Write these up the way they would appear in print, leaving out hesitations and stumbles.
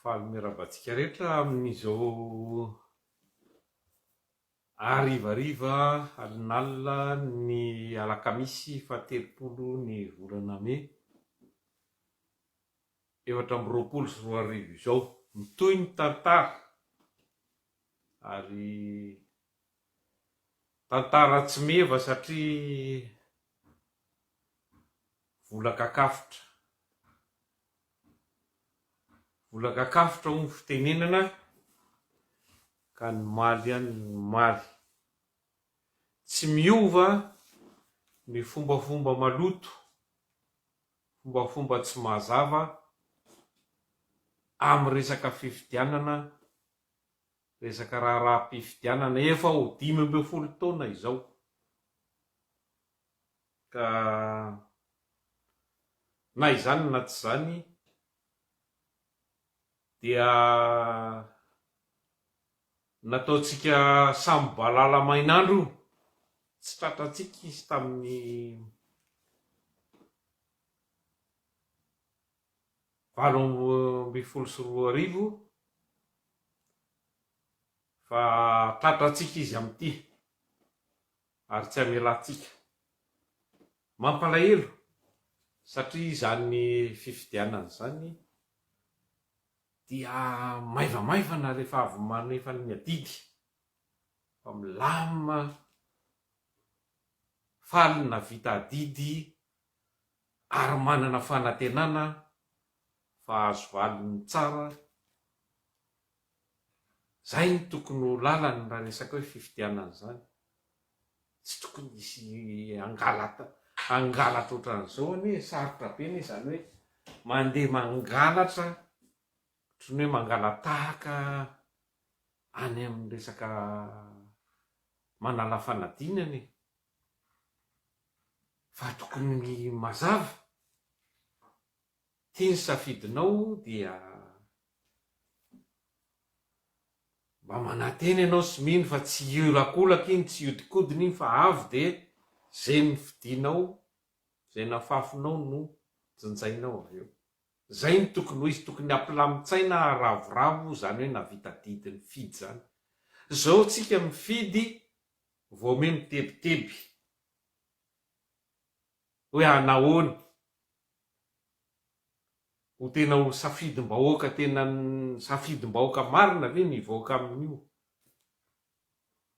Faly miravantsika rehetra amin'izao arivariva alinalina ny alakamisy fahatelopolo ny volana May 2024 izao. Mitohy ny tantara ary tantara tsy meva satria vola-kakafotra ny fitenenana ka ny maly ihany ny maly. Tsy miova ny fombafomba maloto, fombafomba tsy mazava amin'ny resaka fifidianana, resaka raharaham-pifidianana efa ho 15 taona izao. Ka na izany na tsy izany dia nataontsika samy balala mainandro, tsy tratratsika izy tamin'ny 2024 fa tratratsika izy amin'ity ary tsy amelantsika. Mampalahelo satria izany fifidianana izany dia maivamaivana rehefa avy manefa ny adidy, fa milamina faly na vita adidy ary manana fanantenana fa azo valiny tsara. Zay ny tokony ho lalany raha resaka hoe fifidianana izany. Tsy tokony hisy angalatra ohatran'izao anie, sarotra be anie izany hoe mandeha mangalatra ohatran'ny hoe mangalatahaka any amin'ny resaka manala fanadinana, fa tokony mazava. Tiany safidinao dia mba mananteny ianao sy mino fa tsy iolakolaka iny, tsy iodikodina iny, fa avy de zay nifidinao, zay nafafinao no jinjainao avy eo. Zay ny tokony ho izy, tokony ampilamin-tsaina ravoravo zany hoe navita didy ny fidy zany. Zao tsika mifidy vaoome mitebiteby hoe anahoana ho tena ho safidim-bahoaka, tena safidim-bahoaka marina ve nivoaka amin'io.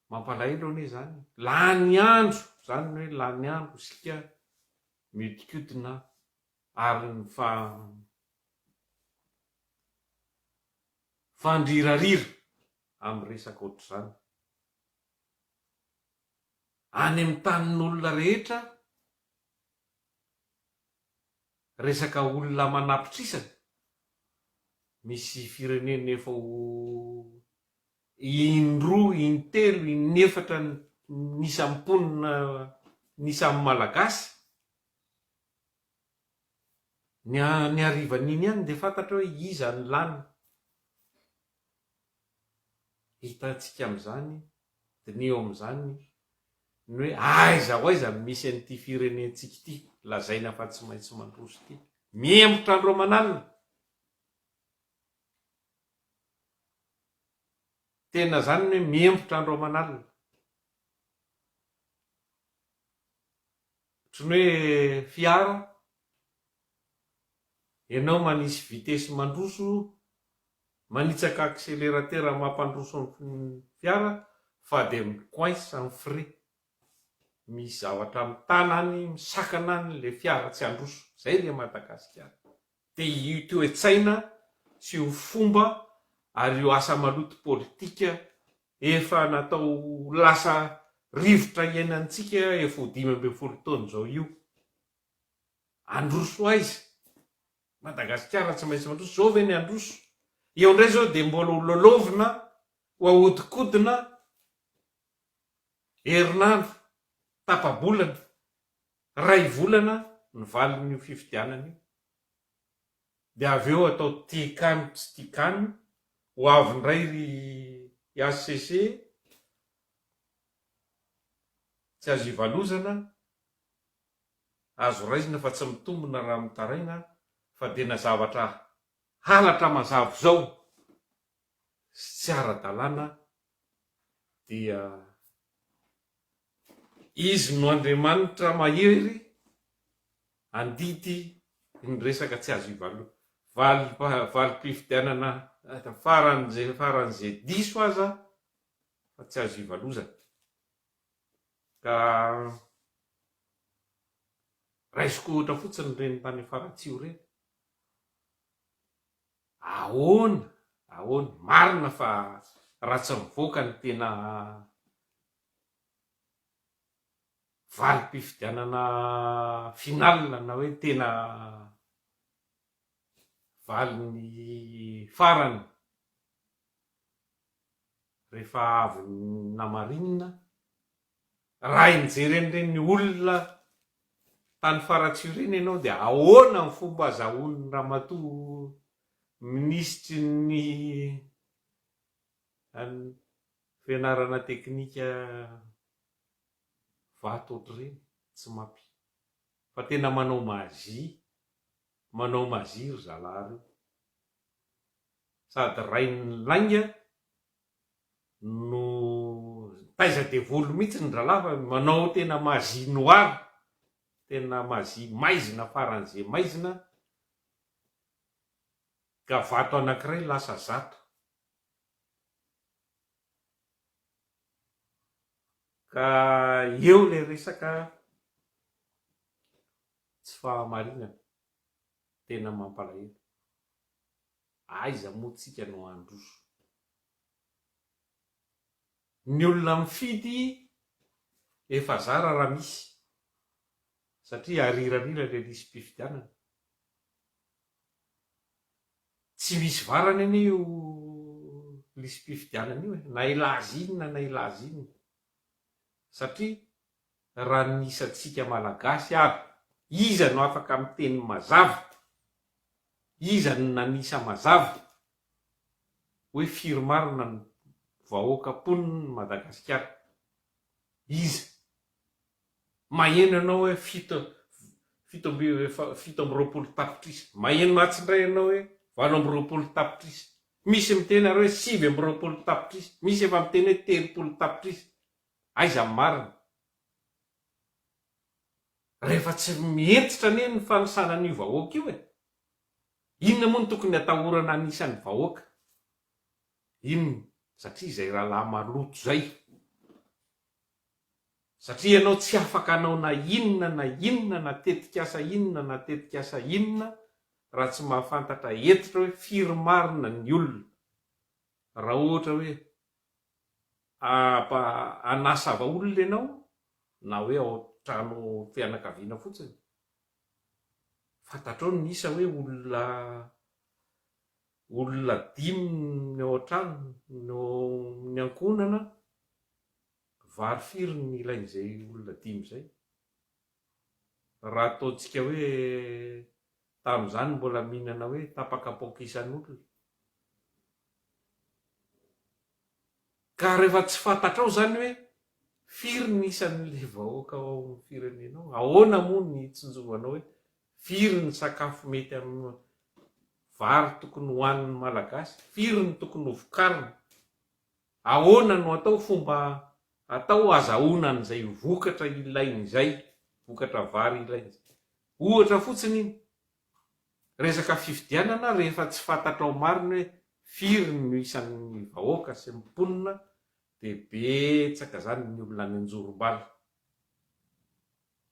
Mampalahelo anie zany. Lany andro zany hoe lany andro sika miodikodina ary ny fandrirarira amin'ny resaka ohatr'izany. Any amin'ny tanin'olona rehetra, resaka olona manapitrisana, misy firenena efa ho indroa, intelo, inefatra nisam-ponina nisan'ny malagasy. Ny arivan'iny ihany de fantatra hoe iza ny lany. Hitantsika amin'izany, dineo amin'izany ny hoe aiza ho aiza misy an'ity firenentsika ity, lazaina fa tsy maintsy mandroso ity. Miembotra andro aman'alina. Tena zany hoe miembotra andro aman'alina. Ohatran'ny hoe fiara, ianao manisy vitesy mandroso, manitsaka accélérateur mampandroso ny fiara, fa de mikoaisa amin'ny frein. Misy zavatra mitana any, misakana any le fiara tsy androso. Zay le Madagasikara. De io toe-tsaina sy io fomba ary io asa maloto politika efa natao lasa rivotra iainantsika efa ho 15 taona zao io. Androso aiza? Madagasikara tsy maintsy mandroso. Zao ve ny androso? Eo ndray zao de mbola ho lôlovina, ho ahodikodina herinandro, tapa-bolana, ray volana ny valin'io fifidianana io. De avy eo atao tikany tsy tikany, ho avy ndray ry IACC tsy azo ivalozana, azo raisina fa tsy mitombona raha mitaraina, fa tena zavatra halatra mazavo zao tsy ara-dalàna dia izy no Andriamanitra mahery andity ny resaka tsy azo valim-pifidianana faran'izay diso aza fa tsy azo ivalozana. Ka raisiko ohatra fotsiny reny tany faratsio reny, ahoana marina fa ratsy mivoaka ny tena valim-pifidianana finalina na hoe tena valin'ny farany rehefa avy namarinina. Raha injeren'ireny olona tany faratsio reny ianao dia ahoana ny fomba azahoan'ny ramatoa minisitry ny fianarana teknika vato ohatr'ireny tsy mampy fa tena manao mazy ry zalahy reo, sady rain'ny lainga no taiza devolo mihitsy ny dralahy fa manao tena mazy noary, tena mazy maizina faran'izay maizina, ka vato anankiray lasa zatra. Ka eo le resaka tsy fahamarinana tena mampalahelo. Aiza moa tsika no androso ny olona mifidy efa zara raha misy, satria arirarira le lisy mpifidianana, tsy misy varany anie io lisy mpifidianana io na ilazy inona, satria raha nisantsika malagasy ary iza no afaka miteny mazava, iza no nanisa mazava hoe firy marina ny vahoaka poniny Madagasikara, iza maheno ianao hoe fito amby roapolo tapitrisa, maheno mahatsindray ianao hoe 8 tapitrisa, misy miteny ary hoe 9 tapitrisa, misy efa miteny hoe 30 tapitrisa. Aiza marina? Rehefa tsy mientitra anie ny fanisana an'io vahoaka io inona moa no tokony atahorana anisan'ny vahoaka? Inona? Satria izay rahalahy maloto zay, satria ianao tsy afaka anao na inona na tetikasa inona raha tsy mahafantatra entitra hoe firy marina ny olona. Raha ohatra hoe anasava olona ianao na hoe ao trano fianakaviana fotsiny, fantatrao ny isa hoe olona 5 ny ao an-trano no ny ankonana, vary firy ny ilain'izay olona 5 zay. Raha ataontsika hoe tamin'izany mbola mihinana hoe tapaka-paoka isan'olona, ka rehefa tsy fantatrao zany hoe firy ny isan'le vahoaka ao amin'ny firenenao, ahoana moa ny tsinjovanao hoe firy ny sakafo mety amin'ny vary tokony hohanin'ny malagasy, firy ny tokony ho vokarina, ahoana no atao fomba atao azahoana an'izay vokatra ilain'izay, vokatra vary ilain'izay. Ohatra fotsiny iny resaka fifidianana, rehefa tsy fantatrao marina hoe firy no isan'ny vahoaka sy ny mponina, dia betsaka zany ny olona any anjorom-bala.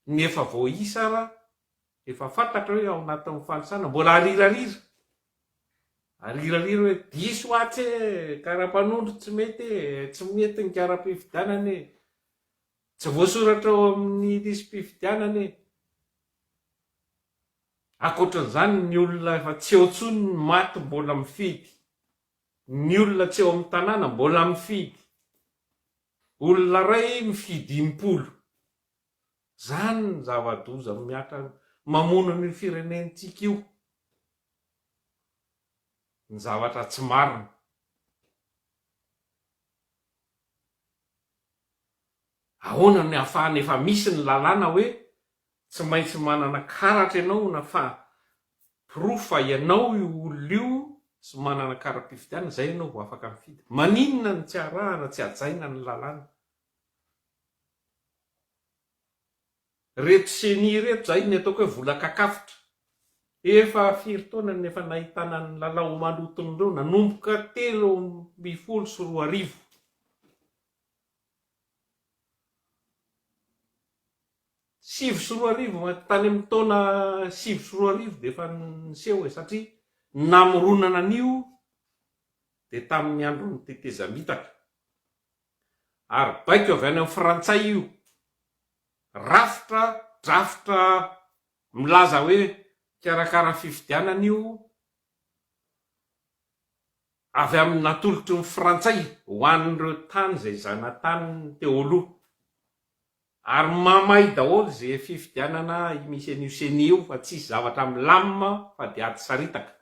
Nefa vao isa ara efa fantatra hoe ao anatin'ny fanisana mbola arirarira hoe diso atsy karapanondro tsy mety ny kara-pifidianana, tsy voasoratra ao amin'ny lisy mpifidianana. Akoatran'izany ny olona efa tsy eo ntsony ny maty mbola mifidy, ny olona tsy eo amin'ny tanàna mbola mifidy, olona ray mifidy 10. Zany ny zava-doza miatra mamono ny firenentsika io, ny zavatra tsy marina. Ahoana ny ahafahana efa misy ny lalàna hoe tsy maintsy manana karatra ianao na fa proof fa ianao io olona io sy manana kara-pifidianana zay ianao vo afaka mifidy. Maninona ny tsy arahana tsy ajaina ny lalàna. Reto seny reto zay ny ataoko hoe vola kakafotra. Efa firy taona nefa nahitana ny lalao malotony ireo nanomboka 3 7 tany amin'ny taona 7 dia efa niseho e, satria namoronana an'io dia tamin'ny andron'ny tetezamintaka. Ary baiko avy any amin'ny frantsay io, drafitra milaza hoe karakara fifidianana io avy amin'ny natolotry ny frantsay ho an'ireo tany zay zanatany teo aloha. Ary mamay daholo zay fifidianana misy an'io seny io fa tsisy zavatra milamina fa dia ady saritaka.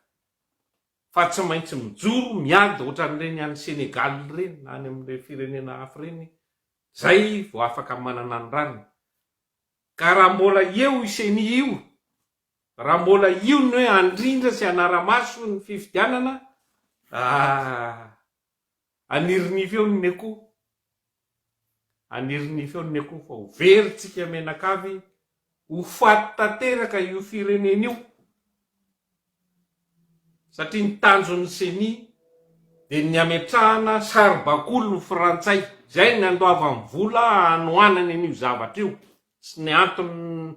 Fa tsy maintsy mijoro miady ohatran'ireny any Senegal ireny na any amin'ireny firenena hafa ireny, zay vao afaka manana ny rariny. Ka raha mbola eo iseny io, raha mbola io ny hoe andrindra sy anara-maso ny fifidianana, aniriny feo ny akoho. Aniriny feo ny akoho fa ho veritsika menakavy ho faty tanteraka io firenena io. Satria ny tanjon'ny seny dia ny ametrahana saribakolo ny frantsay. Zay ny andoavany vola anoanany an'io zavatra io. Sy ny antony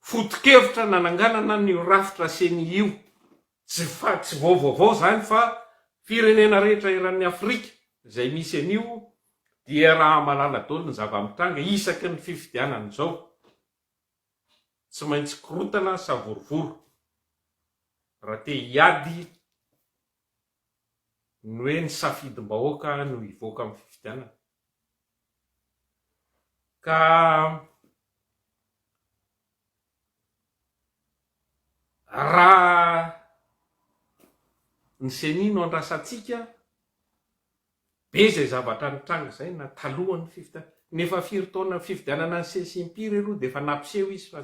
foto-kevitra nananganana ny rafitra seny io. Tsy vaovao zany fa firenena rehetra eran'ny Afrika zay misy an'io dia raha malala daholo ny zava-mitranga isaky ny fifidianana zao. Tsy maintsy korotana savorovoro raha te hiady ny hoe ny safidim-bahoaka no hivoaka amin'ny fifidianana. Ka raha ny seny no andrasantsika, be zay zavatra nitranga zay na talohan'ny fifidianana. Nefa firy taona fifidianana ny Sesimpira aloha dia efa nampiseho izy fa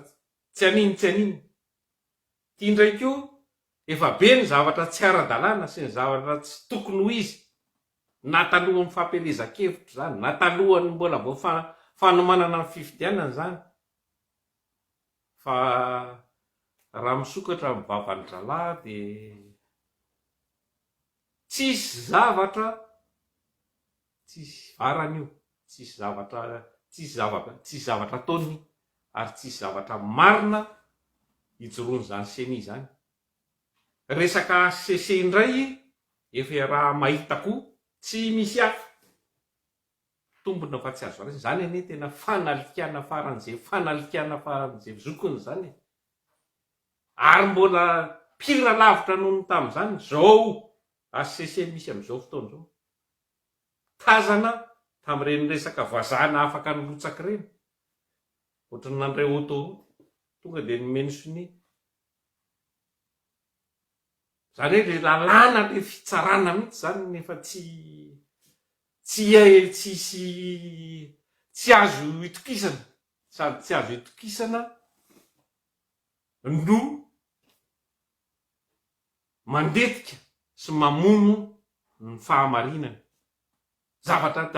tsy anino. Tia indraiky io efa be ny zavatra tsy ara-dalàna sy ny zavatra tsy tokony ho izy. Na talohan'ny fampelezan-kevitra zany, na talohan'ny mbola vao fanomanana ny fifidianana zany. Fa raha misokatra amin'ny vavan'ny dralahy dia tsisy varany io, tsisy zavatra taony ary tsisy zavatra marina hijoroany zany seny zany. Resaka ACC indray efa raha mahitako tsy misy hafa tombona fa tsy azo zany anie tena fanalikana faran'izay zokony zany. Ary mbola pira lavitra noho ny tamin'izany zao ACC misy amin'izao fotoana zao. Tazana tamin'ireny resaka vazana afaka nilotsaka ireny, ohatran'ny nandray autoroute tonga dia nomeny sony. Zany hoe le lalàna le fitsarana mihitsy zany nefa tsy azo itokisana, sady tsy azo itokisana no mandetika sy mamono ny fahamarinana. Zavatra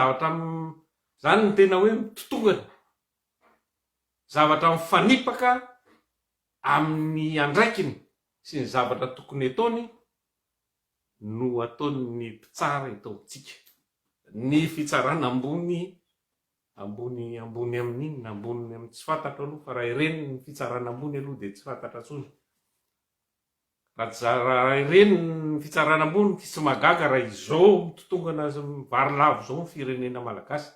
zany ny tena hoe mitotongana, zavatra mifanipaka amin'ny andraikiny sy ny zavatra tokony ataony no ataony ny mpitsara itaontsika. Ny fitsarana ambony amin'inona, ambony amin'ny tsy fantatra aloha, fa raha ireny ny fitsarana ambony aloha dia tsy fantatra tsony. Raha ireny ny fitsarana ambony tsy magaga raha izao mitotongana varilavo zao ny firenena malagasy.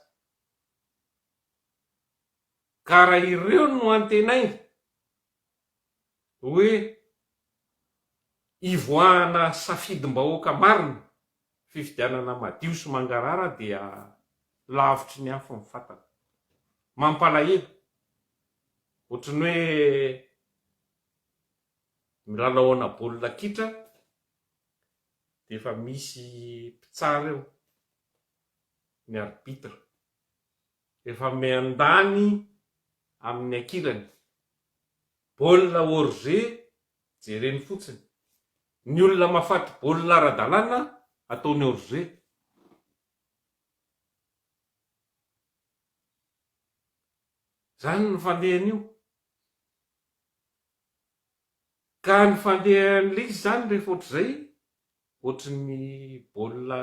Ka raha ireo no antenaina hoe ivoahana safidim-bahoaka marina, fifidianana madio sy mangarara, dia lavitry ny hafa ny fantana. Mampalahelo ohatrany hoe milalao ana baolina kitra dia efa misy mpitsara eo, ny arbitre efa miandany amin'ny ankilany, baolina hors-jeu jereny fotsiny, ny olona mahafaty baolina ara-dalàna ataony orge. Zany ny fandehan'io. Ka ny fandehan'ilay izy zany rehefa ohatr'izay, ohatran'ny baolina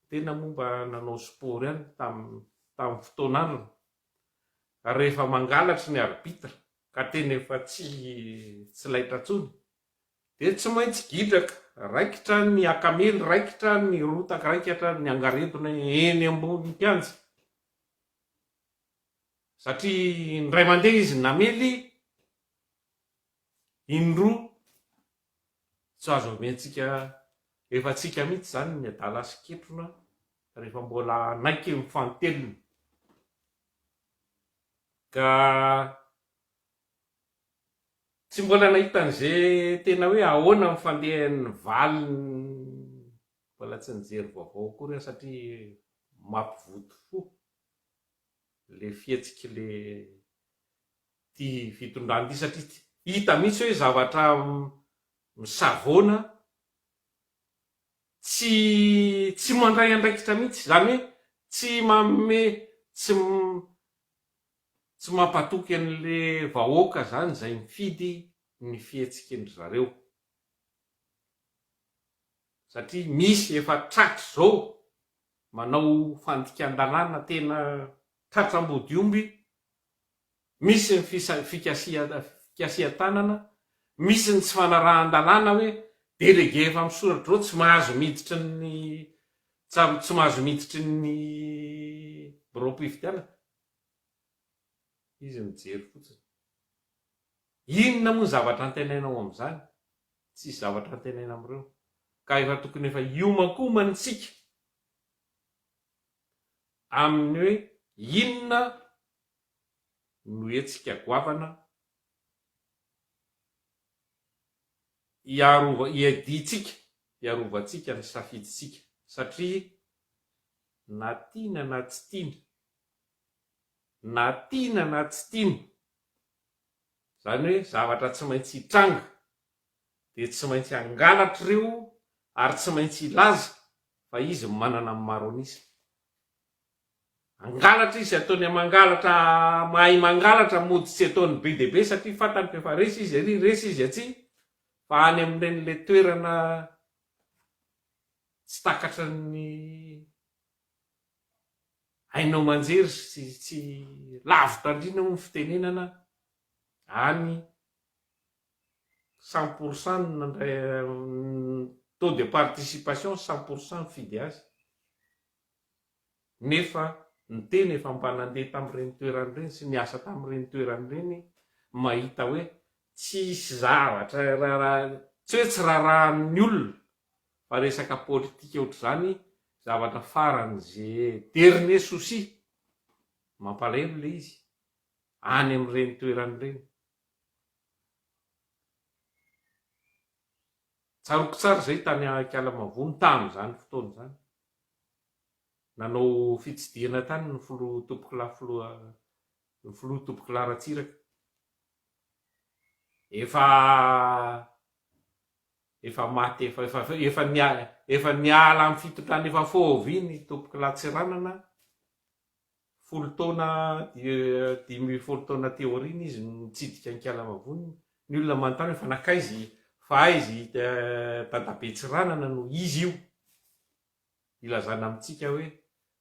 tena momba nanao sport ihany tamin'ny fotoan'andro. Rehefa mangalatry ny arbitre ka tena efa tsy laitra tsony, dia tsy maintsy gidraka, raikitra ny akamely, raikitra ny rotaka, raikitra ny angaretona eny ambony kianja. Satria ndray mandeha izy namely indroa tsy azo omentsika, efa tsika mihitsy zany ny adala siketrona rehefa mbola naiky mifantelina. Ka tsy mbola nahita an'izay tena hoe ahoana ny fandehan'ny valiny, mbola tsy nijery vaovao kory satria mampivoto fo le fihetsika le tia fitondrany ity, satria hita mihitsy hoe zavatra misavona tsy mandray andraikitra mihitsy, zany hoe tsy manome, tsy mampatoky an'le vahoaka zany zay mifidy ny fihetsikindry zareo. Satria misy efa tratry zao manao fandikan-dalàna tena tratram-body omby, misy ny fikasihan-tanana, misy ny tsy fanarahan-dalàna hoe délégué efa misoratra zao tsy mahazo miditry ny bureau-pifidianana. Izy mijery fotsiny. Inona moa ny zavatra antenainao amin'izany? Tsisy zavatra antenaina amin'ireo. Ka efa tokony efa iomankomana isika amin'ny hoe inona no hetsika goavana hiarovantsika ny safiditsika. Satria na tiana na tsy tiana, na tiana na tsy tiana, zany hoe zavatra tsy maintsy hitranga, dia tsy maintsy hangalatra ireo, ary tsy maintsy hilaza fa izy manana amin'ny maro an'isa. Angalatra izy ataony mangalatra, mahay mangalatra mody tsy ataony be dia be, satria fantany fa resy izy ary, resy izy atsy, fa any amin'ireny toerana tsy takatra ny hainao manjery, tsy lavitra andrina ny fitenenana, any 100% taux de participation 100% mifidy azy. Nefa ny tena efa mba nandeha tamin'ireny toeran'ireny sy niasa tamin'ireny toeran'ireny, mahita hoe tsisy zavatra tsy hoe tsy rarahan'ny olona, fa resaka politika ohatr'izany zavatra faran'izay dernier souci, mampalahelo le izy any amin'ireny toeran'ireny. Tsaroko tsara zay tany Ankalamavony tamin'izany fotoana izany. Nanao fitsidihana tany ny filoha Topoky Ratsiraka. Efa maty, efa niala amin'ny fitondrana efa fôvy ny Topoky Latsiranana, 10 taona, 10 taona teo aoriana izy nitsidika Ankalamavony. Ny olona manontany efa nakaizy, fa aizy Dadabetsiranana no izy io. Ilazana amintsika hoe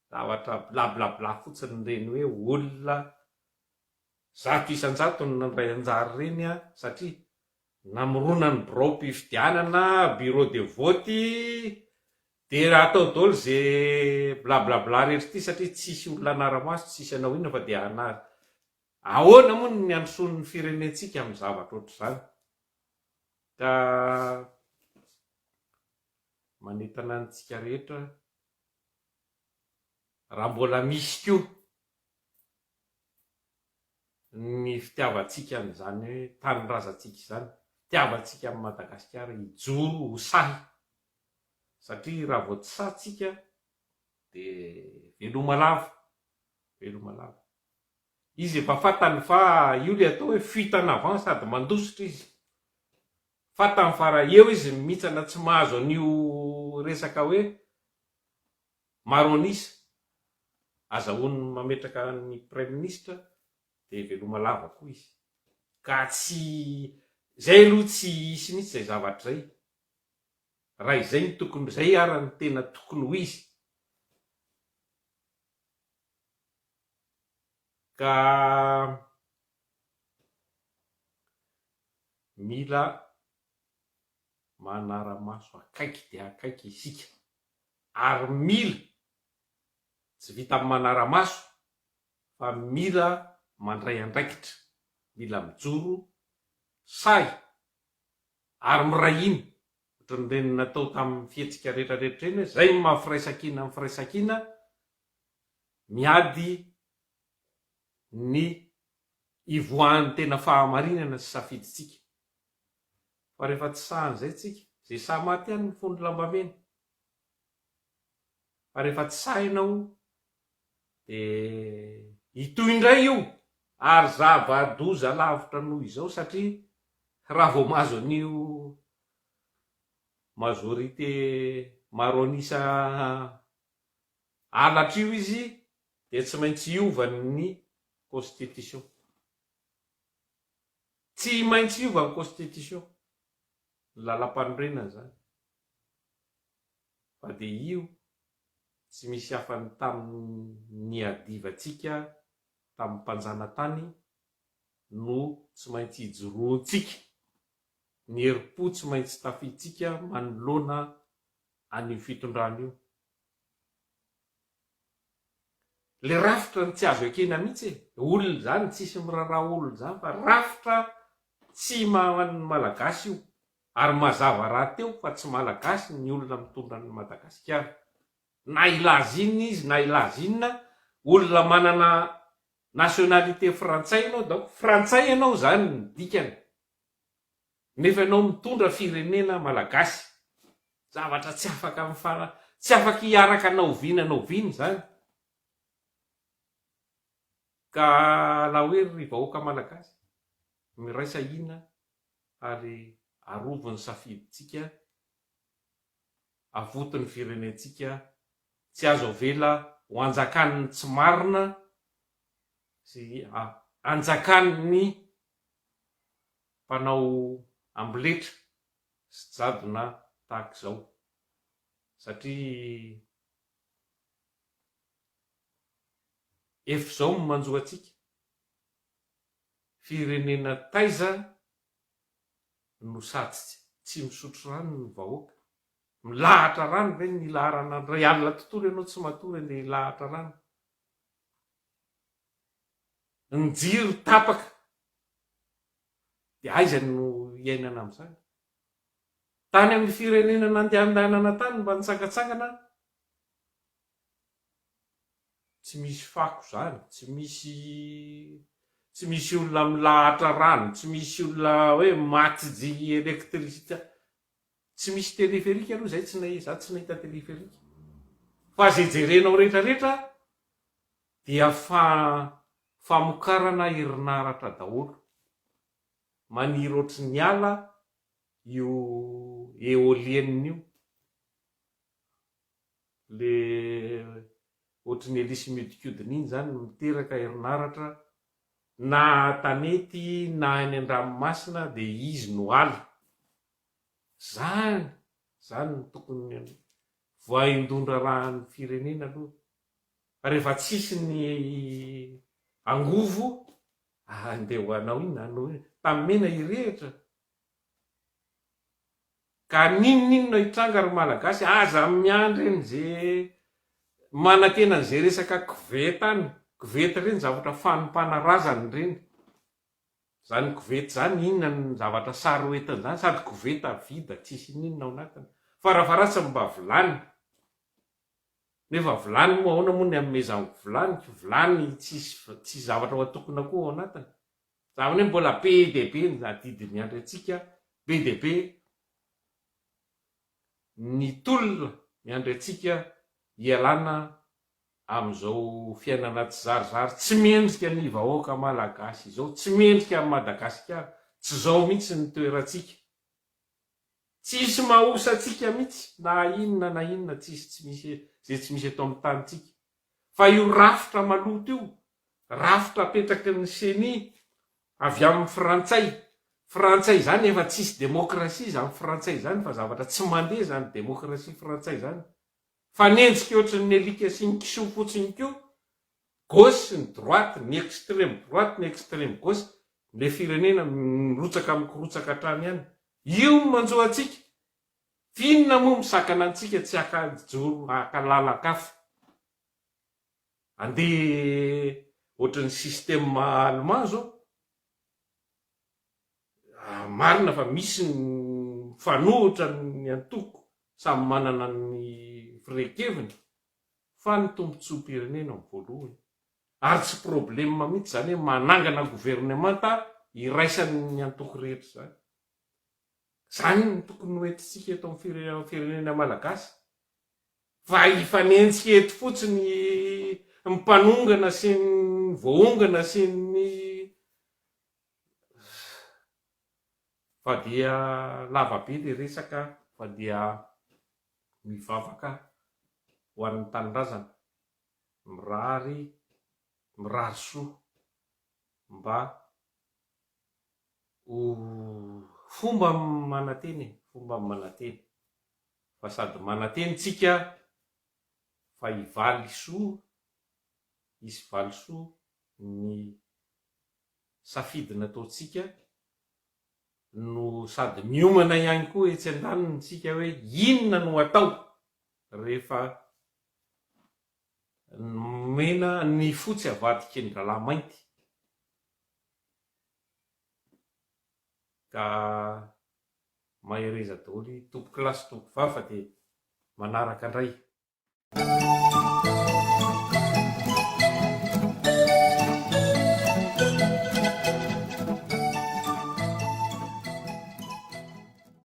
zavatra blablabla fotsiny reny, hoe olona 100 isan-jato no nandray anjara reny, satria namorona ny bureau-pifidianana, bureau de vote, dia atao daholo zay blablabla rehetra ity, satria tsisy olona anara-maso, tsisy anao inona fa dia anara. Ahoana moa ny androsoan'ny firenentsika amin'ny zavatra ohatr'izany? Ka manentana antsika rehetra, raha mbola misy koa ny fitiavantsika n'izany hoe tanindrazantsika izany, fitiavantsika amin'ny Madagasikara, hijoro ho sahy. Satria raha vao tsy sahintsika dia veloma lava. Izy efa fantany fa io le atao hoe fuite en avant, sady mandositra izy. fa tamin'ny fara eo izy mitsana tsy mahazo an'io resaka hoe maronisa azahoany mametraka ny prime ministre de veloma lava koa izy ka tsy zay aloha tsy hisy mihitsy zay zavatra zay raha izay ny tokony zay arany tena tokony ho izy ka mila manara-maso akaiky de akaiky isika ary mila tsy vita amin'ny manara-maso fa mila mandray andraikitra mila mijoro say ary mirahiny ohatran'ireny natao tamin'ny fihetsika rehetrarehetra eny hoe zay mafiraisakina amin'ny firaisakina miady ny ivoahan'ny tena fahamarinana sy safiditsika fa rehefa tsy sahan'izay tsika zay sa maty any ny fondro lambamena fa rehefa tsy sa ianao de itoy indray io ary zava-doza lavitra noho izao satria raha vao mahazo an'io majorité maronisa alatra io izy de tsy maintsy iovany ny constitution tsy maintsy iova ny constitution lalam-panorenana zany fa de io tsy misy hafany tamin'ny adivatsika tamin'ny mpanjana tany no tsy maintsy hijoroantsika ny herim-po tsy maintsy tafitsika manoloana an'io fitondrana io le rafitra ny tsy azo ekena mihitsy olona zany tsisy miraraha olona zany fa rafitra tsy mahan'ny malagasy io ary mazava raha teo fa tsy malagasy ny olona mitondra ny Madagasikara na ilazy inona izy na ilazy inona olona manana nationalité frantsay ianao donc frantsay ianao zany ny dikany nefa ianao mitondra firenena malagasy zavatra tsy afaka mifana tsy afaka hiaraka anao viny zany ka la hoe ry vahoaka malagasy miraisa ina ary arovony safiditsika avotony firenentsika tsy azo avela ho anjakan'ny tsy marina sy anjakan'ny mpanao amboletra sy jadona tahaka izao satria efa zao manjoatsika firenena taiza no sady tsy misotro rano ny vahoaka milahatra rano ve ny laharana ray alina tontolo ianao tsy matory le lahatra rano ny jiro tapaka de aiza no iainana amin'izany tany amin'ny firenena nandehandehanana tany mba nitsangatsangana tsy misy fako zany tsy misy olona milahatra rano tsy misy olona hoe matijy elektricité tsy misy teleferika aloha zay tsy nahita teleferika fa zay jerenao rehetrarehetra dia famokarana herinaratra daholo maniry ohatry ny ala io eolienne io le ohatry ny elisy miodikodina iny zany miteraka herinaratra na tanety na any an-dranomasina de izy no ala zany ny tokony voaindondra rahan'ny firenena aloha rehefa tsisy ny angovo andeha ho anao iny anao tamin'ny mena irehitra ka ninonino hitranga ry malagasy aza miandry eny zay manantena an'izay resaka koveta reny zavatra fanompanarazzany reny zany koveta zany inona ny zavatra sary hoentiny zany sady koveta vida tsisy ninona ao anatiny fa raha faratsy mba vilany nefa vilany moa ahoana moa ny amezany vilany tsisy zavatra ho atokona koa ao anatiny zavany hoe mbola be de be ny adidiny andry atsika be de be ny tolona miandry atsika hialana amin'izao fiainana tsy zarizary tsy mendrika ny vahoaka malagasy izao tsy mendrika ny Madagasikara tsy zao mihitsy ny toerantsika tsisy mahosa atsika mihitsy na inona tsy misy eto amin'ny tanitsika. Fa io rafitra maloto io, rafitra apetraky ny seny avy amin'ny frantsay zany efa tsisy demokrasia zany frantsay zany, fa zavatra tsy mandeha zany demokrasia frantsay zany, fa nendriky ohatry ny alika sy ny kisoa fotsiny keo, gauche ny droite, ny extrême droite, ny extrême gauche, le firenena mirotsaka mikorotsaka hatrany ihany. Io manjo atsika. Finona moa misakana antsika tsy akajoro akalalakafa. Andeha ohatran'ny système allemand zao. Marina fa misy ny fanohitra ny antoko, samy manana ny firekeviny, fa ny tombontsoam-pirenena amin'ny voalohany. Ary tsy problème mihitsy zany hoe manangana gouvernemanta iraisan'ny antoko rehetra zany. Zany ny tokony hoentintsika eto amin'ny firenena malagasy. Fa hifanenjika eto fotsiny ny mpanongana sy ny voahongana sy ny fa dia lavabe le resaka, fa dia mivavaka ho an'ny tanindrazana, mirary soa mba ho fomba mananteny fa sady mananteny tsika fa hivaly soa, hisy valy soa ny safidina ataotsika, no sady miomana ihany koa etsy andaniny tsika hoe inona no atao rehefa mena ny fotsy avadiky ny lalahy mainty. Ka mahereza daholy tompo kilasy tompo vava de manaraka indray.